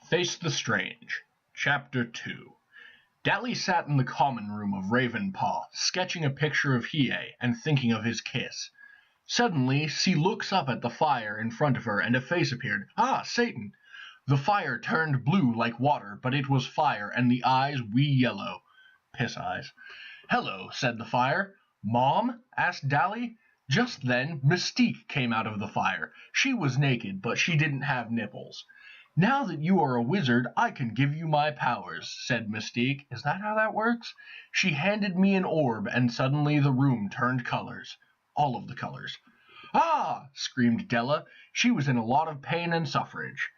Face the Strange. Chapter 2. Dally sat in the common room of Ravenpaw, sketching a picture of Hiei and thinking of his kiss. Suddenly, she looks up at the fire in front of her and a face appeared. Ah, Satan! The fire turned blue like water, but it was fire, and the eyes wee yellow. Piss eyes. Hello, said the fire. Mom? Asked Dally. Just then, Mystique came out of the fire. She was naked, but she didn't have nipples. Now that you are a wizard, I can give you my powers, said Mystique. Is that how that works? She handed me an orb, and suddenly the room turned colors. All of the colors. Ah! Screamed Della. She was in a lot of pain and suffrage.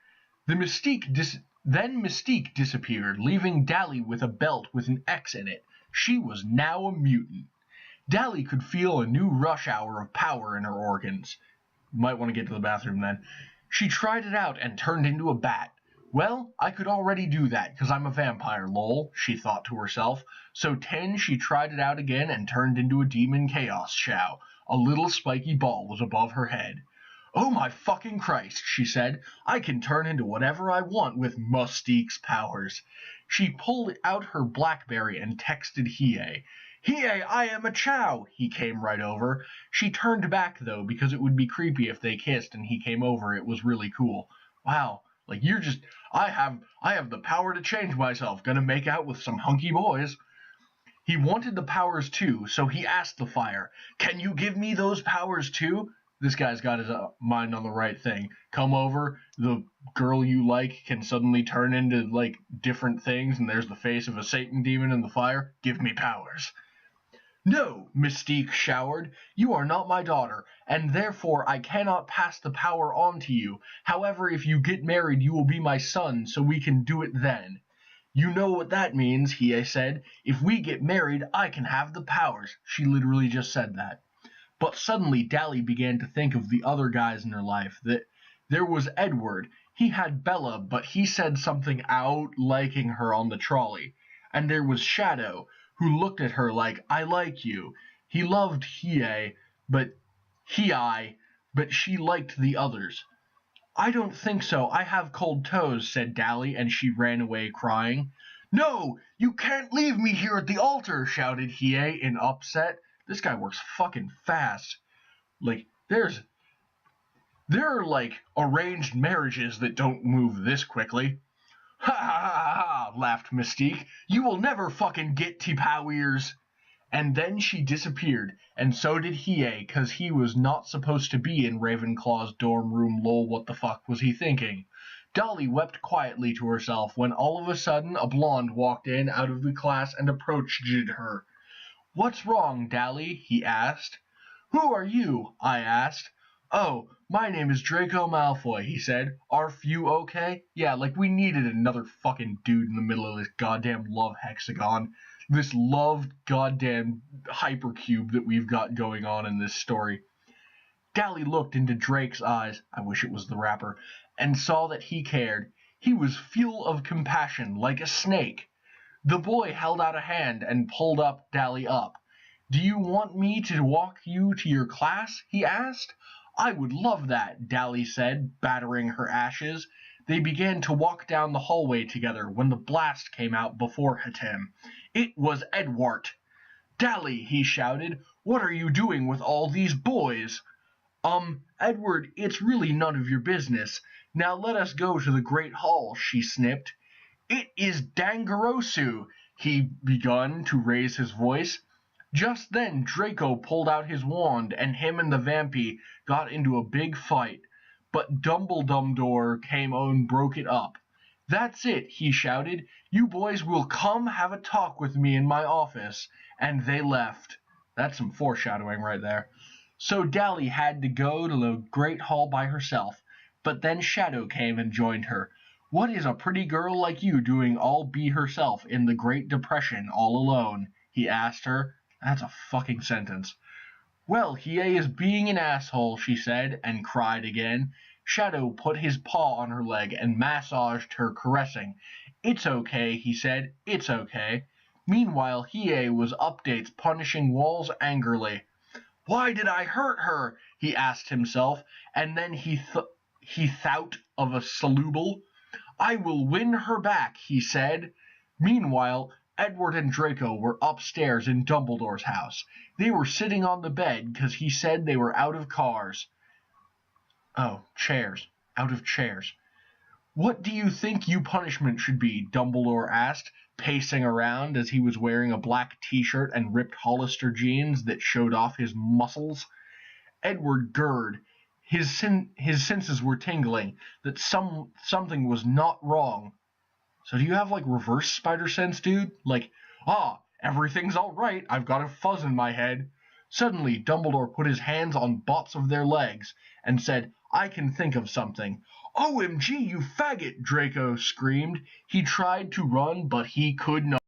Then Mystique disappeared, leaving Dally with a belt with an X in it. She was now a mutant. Dally could feel a new rush hour of power in her organs. Might want to get to the bathroom then. She tried it out and turned into a bat. Well, I could already do that, because I'm a vampire, lol, she thought to herself. So she tried it out again and turned into a demon chaos chow. A little spiky ball was above her head. Oh my fucking Christ, she said. I can turn into whatever I want with Mystique's powers. She pulled out her BlackBerry and texted Hiei. Hiei, I am a chow! He came right over. She turned back, though, because it would be creepy if they kissed and he came over. It was really cool. Wow, like you're just... I have the power to change myself. Gonna make out with some hunky boys. He wanted the powers too, so he asked the fire, Can you give me those powers too? This guy's got his mind on the right thing. Come over, the girl you like can suddenly turn into, like, different things, and there's the face of a Satan demon in the fire. Give me powers. No, Mystique showered. You are not my daughter, and therefore I cannot pass the power on to you. However, if you get married, you will be my son, so we can do it then. You know what that means, Hiei said. If we get married, I can have the powers. She literally just said that. But suddenly Dally began to think of the other guys in her life. That there was Edward. He had Bella, but he said something out liking her on the trolley. And there was Shadow, who looked at her like, I like you. He loved Hiei, but she liked the others. I don't think so. I have cold toes, said Dally, and she ran away crying. No, you can't leave me here at the altar, shouted Hiei in upset. This guy works fucking fast. Like, there are, like, arranged marriages that don't move this quickly. Ha ha ha ha, laughed Mystique. You will never fucking get T-Pow ears. And then she disappeared, and so did Hiei, 'cause he was not supposed to be in Ravenclaw's dorm room. Lol, what the fuck was he thinking? Dolly wept quietly to herself when all of a sudden a blonde walked in out of the class and approached her. What's wrong, Dally? He asked. Who are you? I asked. Oh, my name is Draco Malfoy, he said. Are you okay? Yeah, like we needed another fucking dude in the middle of this goddamn love hexagon. This love goddamn hypercube that we've got going on in this story. Dally looked into Drake's eyes, I wish it was the rapper, and saw that he cared. He was full of compassion, like a snake. The boy held out a hand and pulled Dally up. Do you want me to walk you to your class? He asked. I would love that, Dally said, battering her ashes. They began to walk down the hallway together when the blast came out before him. It was Edward. Dally, he shouted, what are you doing with all these boys? Edward, it's really none of your business. Now let us go to the Great Hall, she snipped. It is Dangarosu, he begun to raise his voice. Just then Draco pulled out his wand, and him and the Vampy got into a big fight. But Dumbledore came and broke it up. That's it, he shouted. You boys will come have a talk with me in my office. And they left. That's some foreshadowing right there. So Dally had to go to the Great Hall by herself. But then Shadow came and joined her. What is a pretty girl like you doing all by herself in the Great Depression all alone? He asked her. That's a fucking sentence. Well, Hiei is being an asshole, she said, and cried again. Shadow put his paw on her leg and massaged her, caressing. It's okay, he said. It's okay. Meanwhile, Hiei was updates punishing Walls angrily. Why did I hurt her? He asked himself, and then he thought of a soluble. "I will win her back," he said. Meanwhile, Edward and Draco were upstairs in Dumbledore's house. They were sitting on the bed because he said they were out of cars. Oh, chairs. Out of chairs. "What do you think your punishment should be?" Dumbledore asked, pacing around as he was wearing a black t-shirt and ripped Hollister jeans that showed off his muscles. Edward gurred. His senses were tingling that something was not wrong. "So do you have, like, reverse spider sense, dude? Like, everything's all right. I've got a fuzz in my head." Suddenly, Dumbledore put his hands on bots of their legs and said, "I can think of something." "OMG, you faggot!" Draco screamed. He tried to run, but he could not.